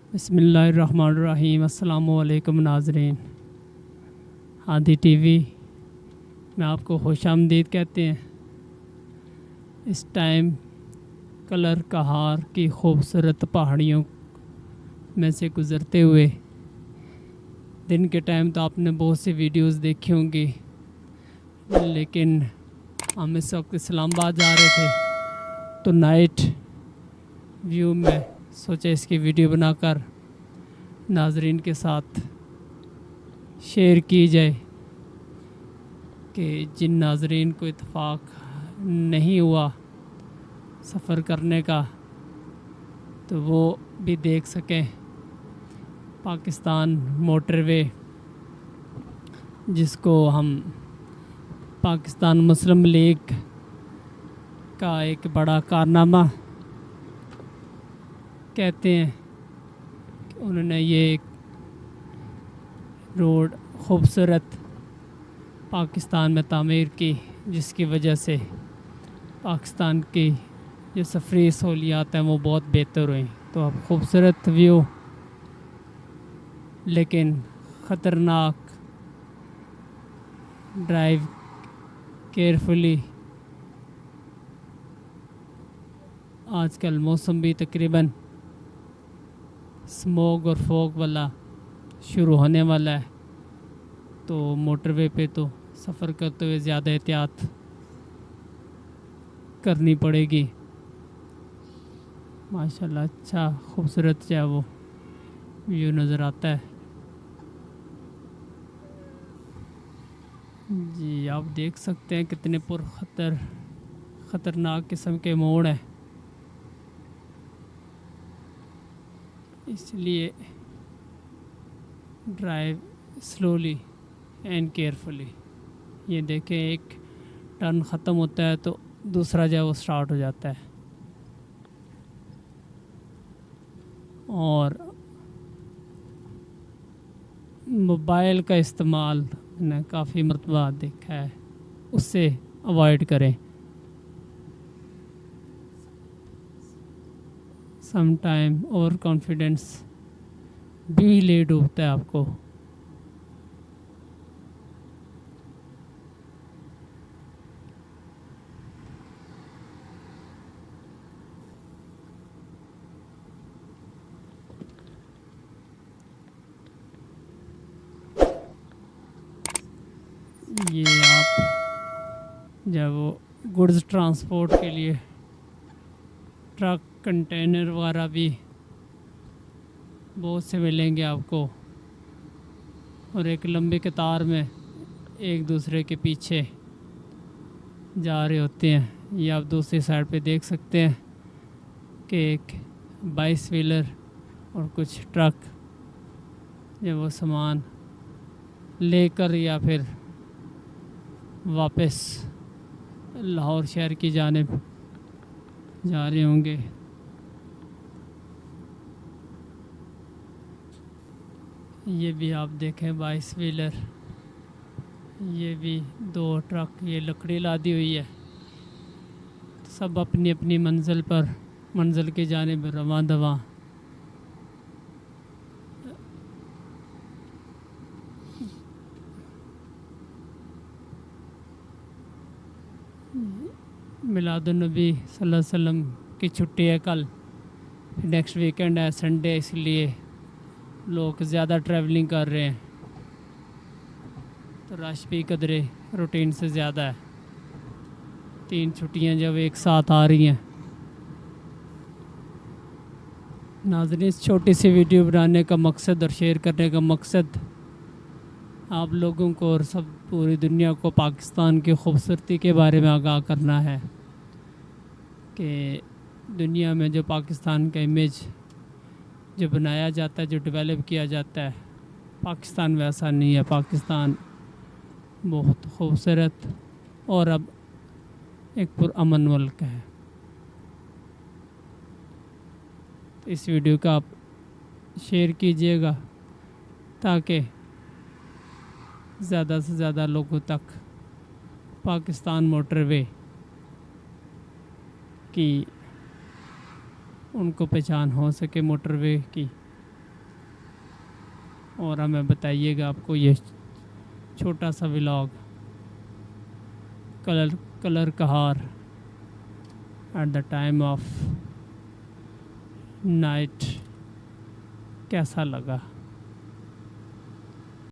बिस्मिल्लाहिर्रहमानिर्रहीम। अस्सलामुअलैकुम नाज़रीन। हादी टीवी में आपको खुशामदीद कहते हैं। इस टाइम कलर कहार की खूबसूरत पहाड़ियों में से गुज़रते हुए दिन के टाइम तो आपने बहुत सी वीडियोस देखी होंगी, लेकिन हम इस वक्त इस्लामाबाद जा रहे थे तो नाइट व्यू में सोचा इसकी वीडियो बनाकर नाजरीन के साथ शेयर की जाए कि जिन नाजरीन को इत्तेफाक नहीं हुआ सफ़र करने का तो वो भी देख सकें पाकिस्तान मोटरवे, जिसको हम पाकिस्तान मुस्लिम लीग का एक बड़ा कारनामा कहते हैं कि उन्होंने ये एक रोड खूबसूरत पाकिस्तान में तामीर की, जिसकी वजह से पाकिस्तान की जो सफरी सहूलियात हैं वो बहुत बेहतर हुई। तो अब खूबसूरत व्यू लेकिन ख़तरनाक, ड्राइव केयरफुली। आजकल मौसम भी तकरीबन स्मोक और फॉग वाला शुरू होने वाला है, तो मोटरवे पे तो सफ़र करते हुए ज़्यादा एहतियात करनी पड़ेगी। माशाल्लाह अच्छा खूबसूरत जो है वो व्यू नज़र आता है। जी आप देख सकते हैं कितने ख़तरनाक किस्म के मोड़ हैं, इसलिए ड्राइव स्लोली एंड केयरफुली। ये देखें, एक टर्न ख़त्म होता है तो दूसरा जो है वो स्टार्ट हो जाता है। और मोबाइल का इस्तेमाल मैंने काफ़ी मरतबा देखा है, उससे अवॉइड करें। सम टाइम ओवर कॉन्फिडेंस भी ले डूबता है आपको। ये आप जब वो गुड्स ट्रांसपोर्ट के लिए ट्रक कंटेनर वगैरह भी बहुत से मिलेंगे आपको, और एक लंबी कतार में एक दूसरे के पीछे जा रहे होते हैं। ये आप दूसरी साइड पे देख सकते हैं कि एक 22 व्हीलर और कुछ ट्रक जब वो सामान लेकर या फिर वापस लाहौर शहर की जानिब जा रहे होंगे। ये भी आप देखें 22 व्हीलर, ये भी 2 ट्रक, ये लकड़ी लादी हुई है। सब अपनी अपनी मंजिल की जानिब रवां दवां। मिलादुन्नबी सल्लल्लाहु अलैहि वसल्लम की छुट्टी है कल, नेक्स्ट वीकेंड है संडे, इसलिए लोग ज़्यादा ट्रैवलिंग कर रहे हैं तो रश भी कदरे रूटीन से ज़्यादा है। 3 छुट्टियां जब एक साथ आ रही हैं। नाज़रीन, इस छोटी सी वीडियो बनाने का मकसद और शेयर करने का मकसद आप लोगों को और सब पूरी दुनिया को पाकिस्तान की खूबसूरती के बारे में आगाह करना है कि दुनिया में जो पाकिस्तान का इमेज जो बनाया जाता है, जो डेवलप किया जाता है, पाकिस्तान वैसा नहीं है। पाकिस्तान बहुत खूबसूरत और अब एक पुरअमन मुल्क है। तो इस वीडियो का आप शेयर कीजिएगा ताकि ज़्यादा से ज़्यादा लोगों तक पाकिस्तान मोटरवे की उनको पहचान हो सके, मोटरवे की और हमें बताइएगा आपको ये छोटा सा vlog colour Kahar at the time of night कैसा लगा।